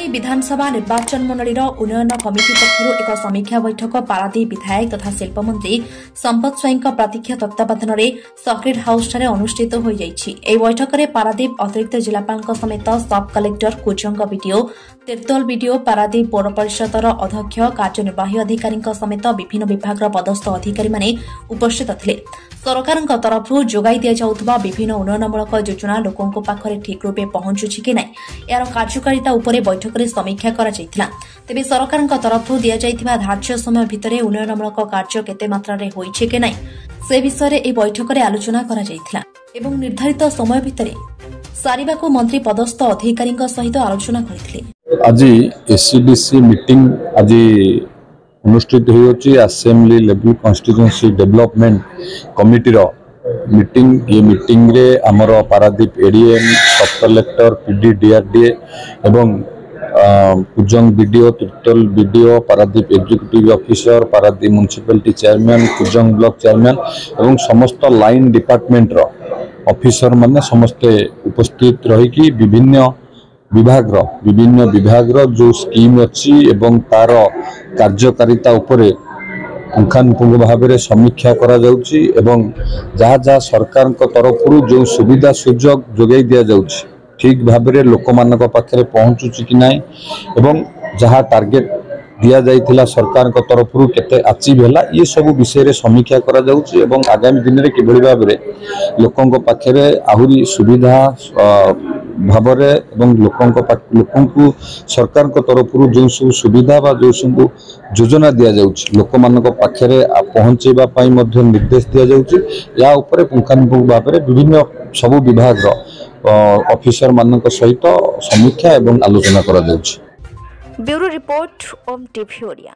पारादीप विधानसभा निर्वाचन मंडलीर उन्नयन कमिटी पक्षर एक समीक्षा बैठक पारादीप विधायक तथा शिल्पमंत्री संपत स्वाईं प्रतीक्षा तत्वावधान में सर्किट हाउस अनुष्ठित हो बैठक में पारादीप अतिरिक्त जिलापाल समेत sub collector Kujang BDO Tirtol BDO Paradip पौर परिषदर अध्यक्ष कार्यनिर्वाही अधिकारी समेत विभिन्न विभाग पदस्थ अधिकारी उपस्थित थे। सरकार तरफ जोगाई दि जाउथबा विभिन्न उन्नयनमूलक योजना लोकों पाखरे ठीक रूपे पहुंचुछि कि नै यार कार्यकारिता उपरे बैठक में समीक्षा करा जायतिला। तेबे सरकार तरफ दिया जायतिबा धार्य समय भितरे उन्नयनमूलक कार्य केते मात्रा रे होइछि कि नै से विषय रे बैठक में आलोचना करा जायतिला एवं निर्धारित समय भितरे सारिबाको मंत्री पदस्थ अधिकारी सहित आलोचना करथिले। आज एससीडीसी मीटिंग आज अनुष्ठित होती assembly level constituency development committee meeting ये मीटिंग रे आमर पारादीप एडीएम सब कलेक्टर पीडी डीआरडीए एवं Kujang BDO Tirtol BDO Paradip executive officer Paradip municipality chairman Kujang block chairman एवं समस्त लाइन डिपार्टमेंट रो ऑफिसर माने समस्ते उपस्थित रही विभिन्न विभाग जो स्कीम अच्छी एवं तार कार्यकारिता उपरे पुंखानुपुंख भाव में समीक्षा करा जाउछि एवं जहाँ जहाँ सरकार तरफ जो सुविधा सुजोग जोगाई दिया जाउछि ठीक भाव में लोक मान पाखे पहुँचुछि कि नाई एवं जहाँ टार्गेट दिया जाइथिला सरकार तरफ केते अचीव हैला ये सब विषय रे समीक्षा करा जाउछि एवं आगामी दिन रे किभଳି भाव में लोकंक पाखे आहुरी सुविधा भावरे एवं लोकंकु सरकार तरफ जो सब सुविधा बा जो सब योजना दिया जाउछि लोक मानक पाखे पहुँचेबा पई मध्य निर्देश दिया जाउछि या उपरे पुंखानुपुंख भाव में विभिन्न सब विभाग ऑफिसर मानक सहित समीक्षा एवं आलोचना करा जाउछि। ब्यूरो रिपोर्ट ओम टीवी ओडिया।